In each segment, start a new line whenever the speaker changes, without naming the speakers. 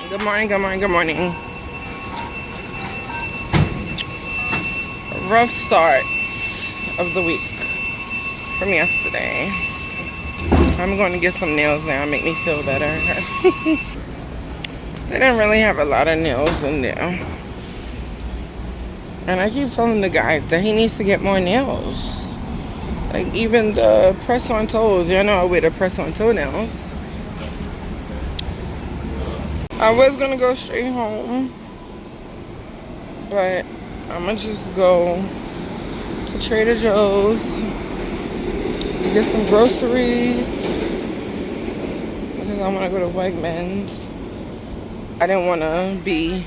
Good morning, good morning, good morning. Rough start of the week from yesterday. I'm going to get some nails now, make me feel better. They didn't really have a lot of nails in there. And I keep telling the guy that he needs to get more nails. Like even the press-on toes, you know, I wear the press-on toenails. I was gonna go straight home, but I'm gonna just go to Trader Joe's, get some groceries, because I want to go to Wegmans. I didn't want to be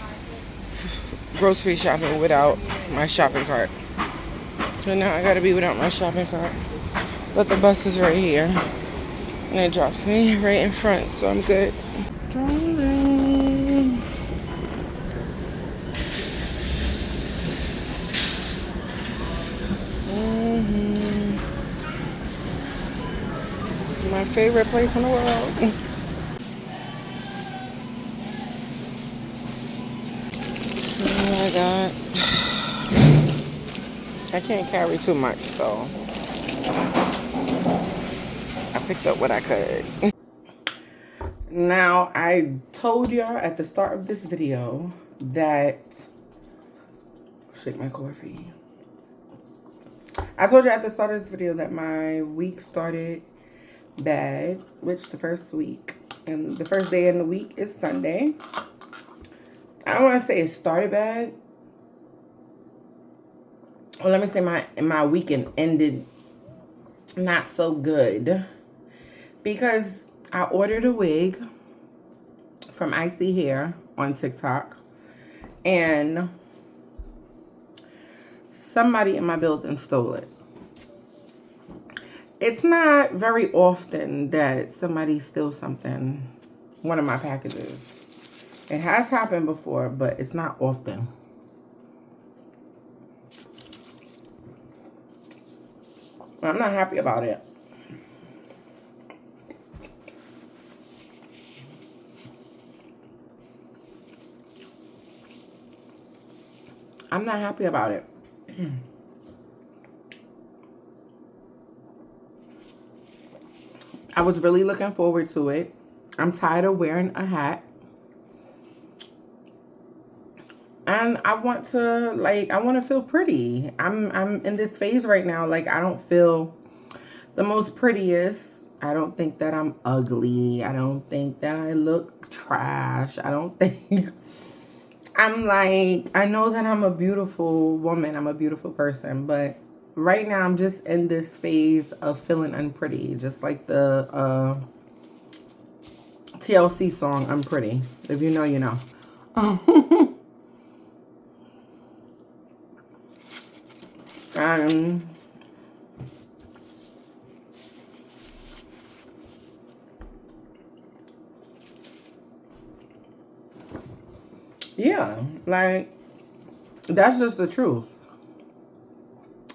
grocery shopping without my shopping cart. So now I gotta be without my shopping cart. But the bus is right here. And it drops me right in front, so I'm good. Driving. My favorite place in the world. So I got, I can't carry too much, so I picked up what I could. Now, I told y'all at the start of this video that, shake my coffee. I told you at the start of this video that my week started bad, which the first week, and the first day in the week is Sunday. I don't want to say it started bad. Well, let me say my weekend ended not so good because I ordered a wig from Icy Hair on TikTok, and somebody in my building stole it. It's not very often that somebody steals something, one of my packages. It has happened before, but it's not often. I'm not happy about it. I'm not happy about it. I was really looking forward to it. I'm tired of wearing a hat. And I want to feel pretty. I'm in this phase right now. Like, I don't feel the most prettiest. I don't think that I'm ugly. I don't think that I look trash. I don't think I'm like, I know that I'm a beautiful woman. I'm a beautiful person, but right now I'm just in this phase of feeling unpretty, just like the TLC song I'm Pretty. If you know, you know. Yeah, like, that's just the truth.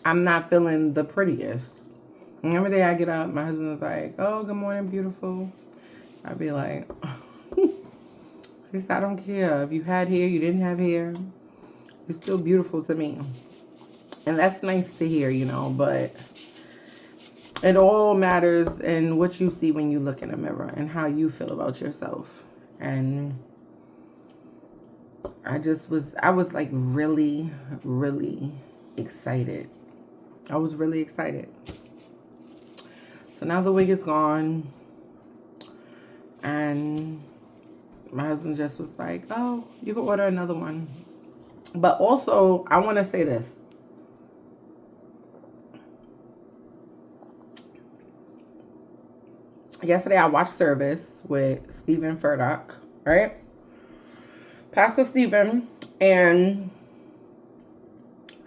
I'm not feeling the prettiest. And every day I get up, my husband's like, oh, good morning, beautiful. I'd be like, he said, I don't care. If you had hair, you didn't have hair, you're still beautiful to me. And that's nice to hear, you know, but it all matters in what you see when you look in a mirror and how you feel about yourself. And I was like really, really excited. I was really excited. So now the wig is gone. And my husband just was like, oh, you can order another one. But also, I want to say this. Yesterday, I watched service with Stephen Furdock, right? Pastor Stephen, and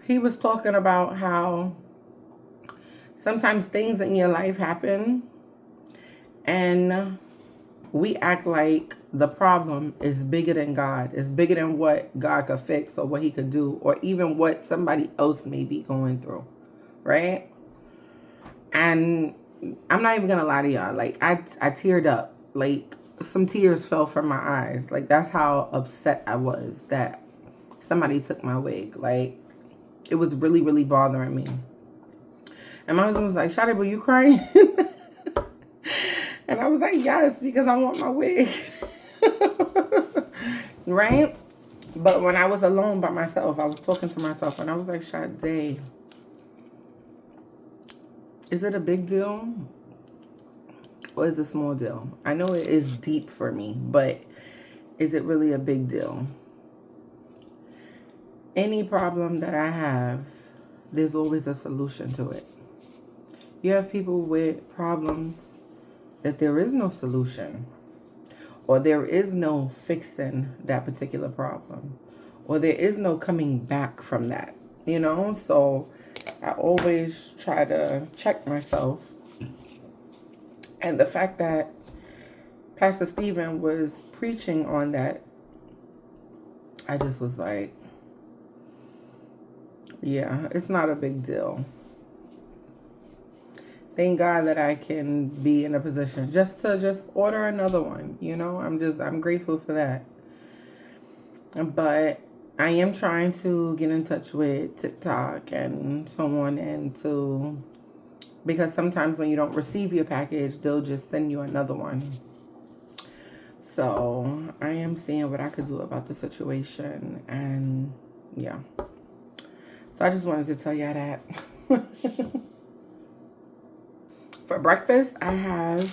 he was talking about how sometimes things in your life happen and we act like the problem is bigger than God. It's bigger than what God could fix or what he could do or even what somebody else may be going through, right? And I'm not even gonna lie to y'all. Like, I teared up. Like, some tears fell from my eyes. Like, that's how upset I was that somebody took my wig. Like, it was really, really bothering me. And my husband was like, Shawty, were you crying? And I was like, yes, because I want my wig. Right? But when I was alone by myself, I was talking to myself, and I was like, Sade, is it a big deal? Or is it a small deal? I know it is deep for me, but is it really a big deal? Any problem that I have, there's always a solution to it. You have people with problems that there is no solution, or there is no fixing that particular problem, or there is no coming back from that, you know? So I always try to check myself. And the fact that Pastor Stephen was preaching on that, I just was like, yeah, it's not a big deal. Thank God that I can be in a position just to order another one, you know? I'm grateful for that. But I am trying to get in touch with TikTok and so on, and because sometimes when you don't receive your package, they'll just send you another one. So I am seeing what I could do about the situation, and yeah. So I just wanted to tell y'all that. For breakfast, I have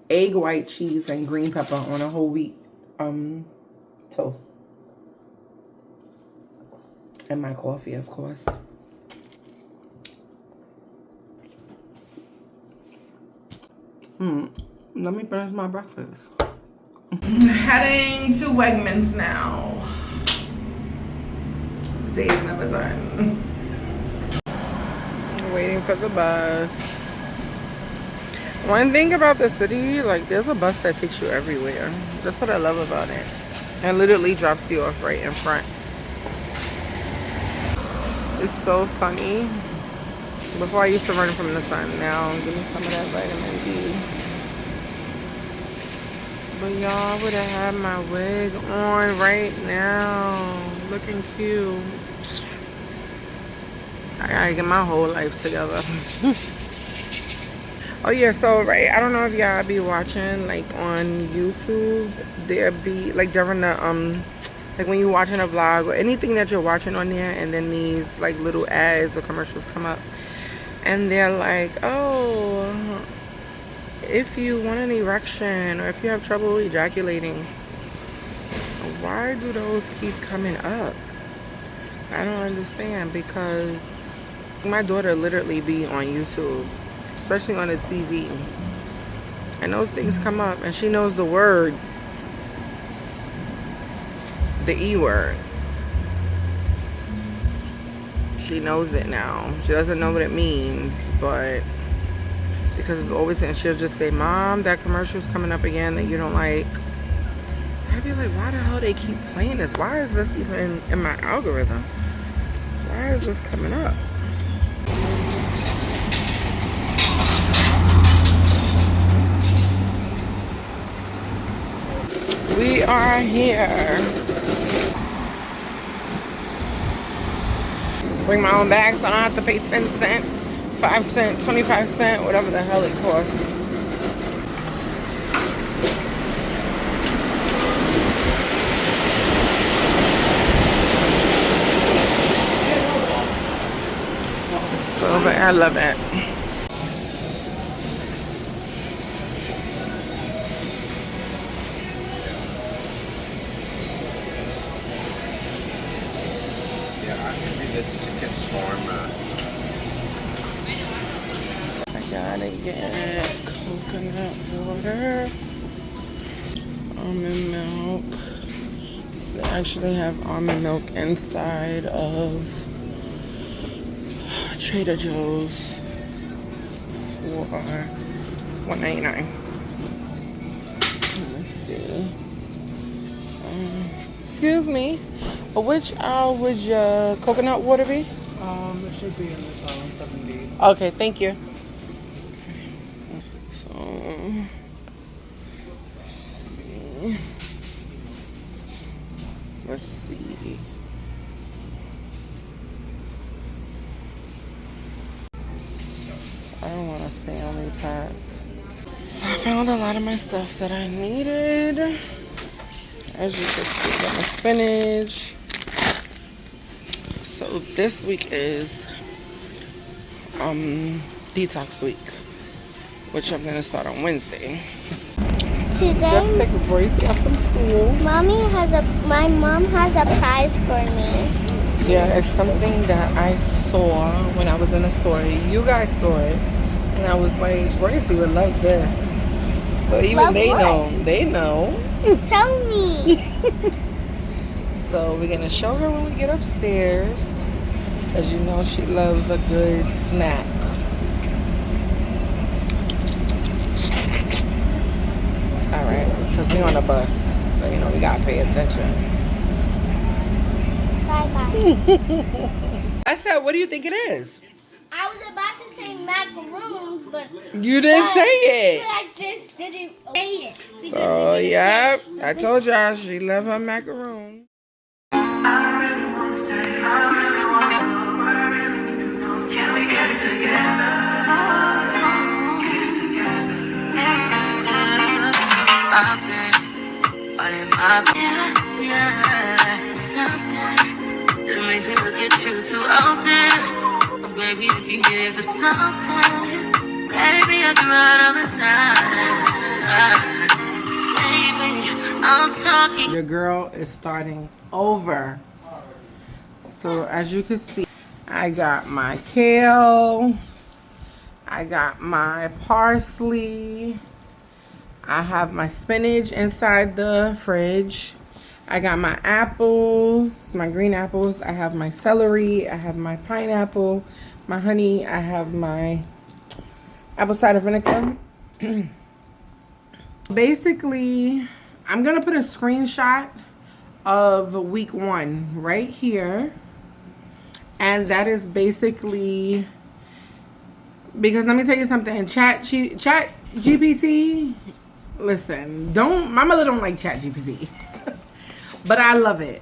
egg, white cheese, and green pepper on a whole wheat toast. And my coffee, of course. Let me finish my breakfast. Heading to Wegmans now. Day is never done. Waiting for the bus. One thing about the city, like, there's a bus that takes you everywhere. That's what I love about it. It literally drops you off right in front. It's so sunny. Before I used to run from the sun. Now give me some of that vitamin D. But y'all would have had my wig on right now. Looking cute. I gotta get my whole life together. Oh yeah, so right, I don't know if y'all be watching like on YouTube. There be like during the like when you're watching a vlog or anything that you're watching on there, and then these like little ads or commercials come up, and they're like, oh, if you want an erection or if you have trouble ejaculating, why do those keep coming up? I don't understand, because my daughter literally be on YouTube, especially on the TV, and those things come up, and she knows the word, the E word. She knows it now. She doesn't know what it means, but because it's always, and she'll just say, Mom, that commercial's coming up again that you don't like. I'd be like, why the hell they keep playing this? Why is this even in my algorithm? Why is this coming up? We are here. Bring my own bag so I don't have to pay 10 cents, 5 cents, 25 cents, whatever the hell it costs. So, but I love it. I gotta get coconut water, almond milk. They actually have almond milk inside of Trader Joe's for $1.99. Let's see. Excuse me. Which aisle would your coconut water be?
It should be in this aisle, 7D.
Okay, thank you. So Let's see. I don't want to say only pack. So I found a lot of my stuff that I needed. As you can see, got my spinach. So this week is detox week, which I'm gonna start on Wednesday.
Today,
Just picked Royce up from school.
my mom has a prize for me.
Yeah, it's something that I saw when I was in the store. You guys saw it, and I was like, Royce would love this. So even
Love
they
what?
know. They know.
Tell me.
So we're gonna show her when we get upstairs. As you know, she loves a good snack. Alright, because we on a bus. So, you know, we gotta pay attention.
Bye-bye.
I said, what do you think it is?
I was about to say macaroon, but
You didn't say it.
I just didn't say it.
So, yeah, I told y'all she love her macaroon.
I've been all in my yeah, something that makes me look at you too often. But baby, you can give us something. Baby, I can run all the time. Baby, I'm talking.
Your girl is starting over. So as you can see, I got my kale. I got my parsley. I have my spinach inside the fridge. I got my apples, my green apples. I have my celery. I have my pineapple, my honey. I have my apple cider vinegar. Basically, I'm going to put a screenshot of week 1 right here. And that is basically, because let me tell you something, Chat GPT, listen, my mother don't like Chat GPT, but I love it.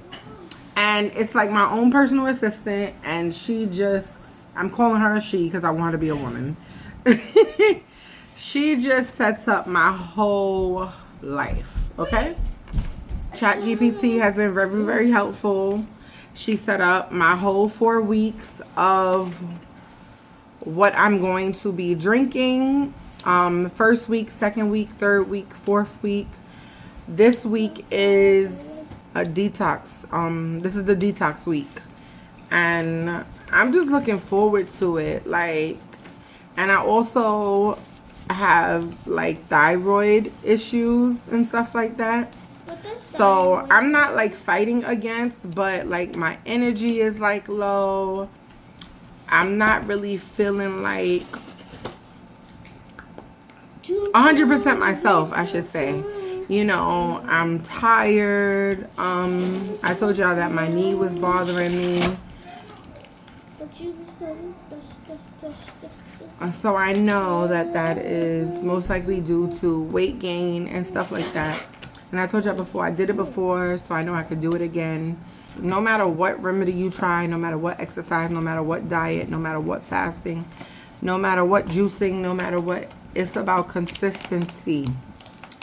And it's like my own personal assistant, and she just, I'm calling her a she because I want her to be a woman. She just sets up my whole life, okay? Chat GPT has been very, very helpful. She set up my whole 4 weeks of what I'm going to be drinking. First week, second week, third week, fourth week. This week is a detox. This is the detox week. And I'm just looking forward to it. Like, and I also have like thyroid issues and stuff like that. So I'm not like fighting against, but like my energy is like low. I'm not really feeling like 100% myself, I should say. You know, I'm tired. I told y'all that my knee was bothering me. So I know that is most likely due to weight gain and stuff like that. And I told y'all before, I did it before, so I know I could do it again. No matter what remedy you try, no matter what exercise, no matter what diet, no matter what fasting, no matter what juicing, no matter what, it's about consistency.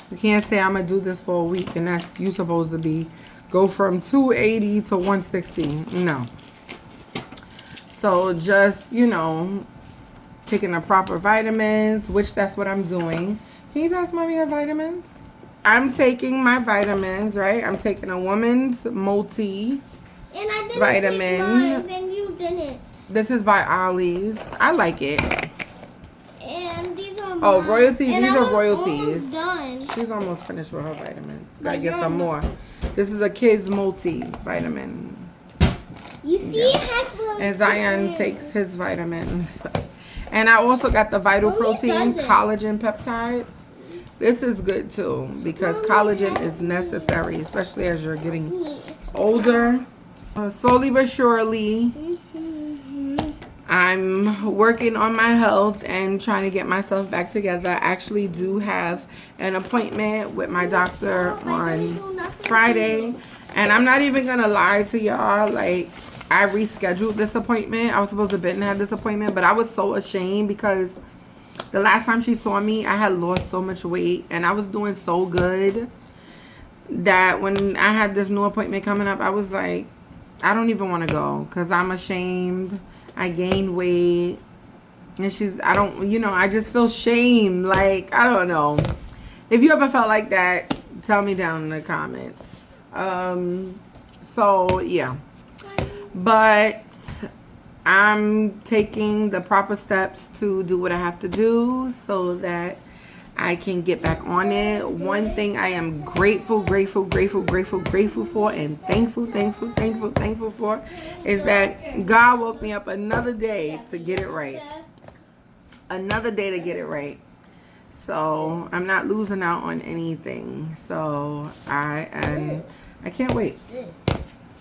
You can't say I'm going to do this for a week and that's you supposed to be. Go from 280 to 160. No. So just, you know, taking the proper vitamins, which that's what I'm doing. Can you pass mommy her vitamins? I'm taking my vitamins, right? I'm taking a woman's multi
And I didn't
vitamin.
take mine, and you didn't.
This is by Ollie's. I like it.
And these are mine.
Oh, royalties.
And
These
I
are
was
royalties.
almost done.
She's almost finished with her vitamins. Gotta
But
get
you're
some more. This is a kid's multi-vitamin.
You see, it has little
And Zion
tears.
takes his vitamins. And I also got the Vital
Oh, he
Protein
doesn't.
collagen peptides. This is good too because collagen is necessary, especially as you're getting older. Slowly but surely, I'm working on my health and trying to get myself back together. I actually do have an appointment with my doctor on Friday, And I'm not even gonna lie to y'all, like, I rescheduled this appointment. I was supposed to have this appointment, but I was so ashamed because the last time she saw me, I had lost so much weight and I was doing so good that when I had this new appointment coming up, I was like, I don't even want to go because I'm ashamed. I gained weight. And I just feel shame. Like, I don't know. If you ever felt like that, tell me down in the comments. So, yeah. But I'm taking the proper steps to do what I have to do so that I can get back on it. One thing I am grateful for and thankful for is that God woke me up another day to get it right. Another day to get it right. So I'm not losing out on anything. So I can't wait.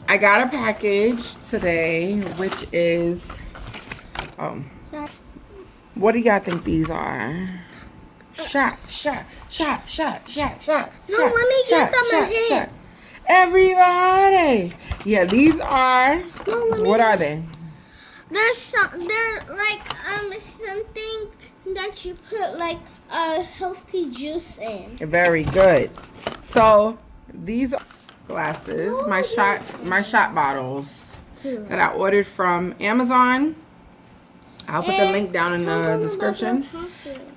I got a package today, which is, what do y'all think these are? Shot.
No, let me get some of him.
Everybody. Yeah, these are, what are they?
They're like something that you put like a healthy juice in.
Very good. So these are glasses, my shot bottles that I ordered from Amazon. I'll put the link down in the description.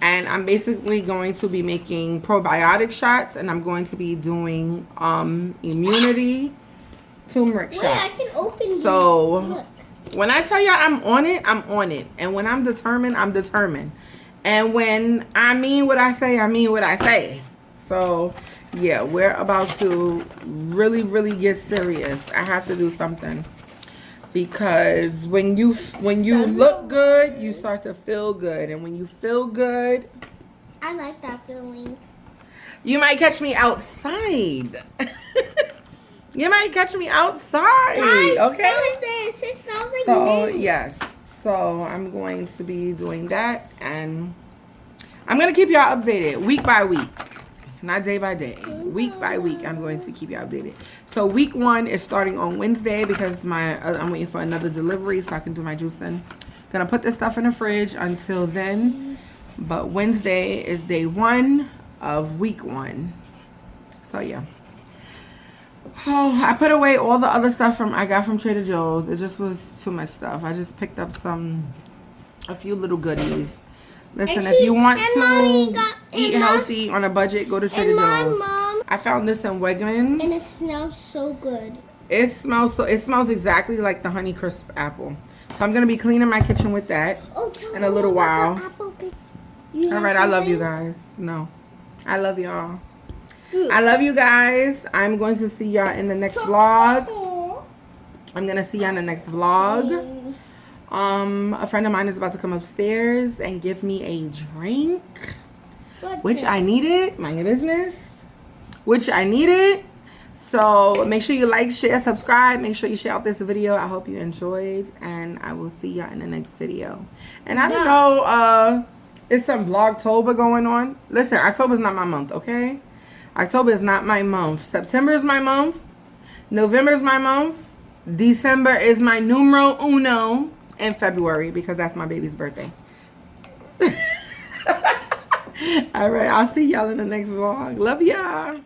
And I'm basically going to be making probiotic shots, and I'm going to be doing immunity turmeric shots.
I can open these.
So
Look.
When I tell y'all I'm on it, I'm on it. And when I'm determined, I'm determined. And when I mean what I say, I mean what I say. So yeah, we're about to really get serious. I have to do something. Because when you look good, you start to feel good. And when you feel good,
I like that feeling.
you might catch me outside. You might catch me outside.
Guys,
okay?
smell this. It smells like
So,
mint.
yes. So, I'm going to be doing that. And I'm going to keep y'all updated week by week. Not day by day. Week by week, I'm going to keep you updated. So week 1 is starting on Wednesday because I'm waiting for another delivery so I can do my juicing. Gonna put this stuff in the fridge until then. But Wednesday is day 1 of week 1. So yeah. Oh, I put away all the other stuff I got from Trader Joe's. It just was too much stuff. I just picked up a few little goodies. Listen, if you want to eat healthy on a budget, go to Trader Joe's. I found this in Wegmans.
And it smells so good.
It smells exactly like the Honey Crisp apple. So I'm going to be cleaning my kitchen with that in a little while. All right, I love you guys. No, I love y'all. I love you guys. I'm going to see y'all in the next vlog. A friend of mine is about to come upstairs and give me a drink, which I needed. Mind your business. Which I needed. So make sure you like, share, subscribe. Make sure you share out this video. I hope you enjoyed, and I will see y'all in the next video. And I don't know, it's some Vlogtober going on. Listen, October is not my month, okay? October is not my month. September is my month. November is my month. December is my numero uno. And February, because that's my baby's birthday. All right, I'll see y'all in the next vlog. Love y'all.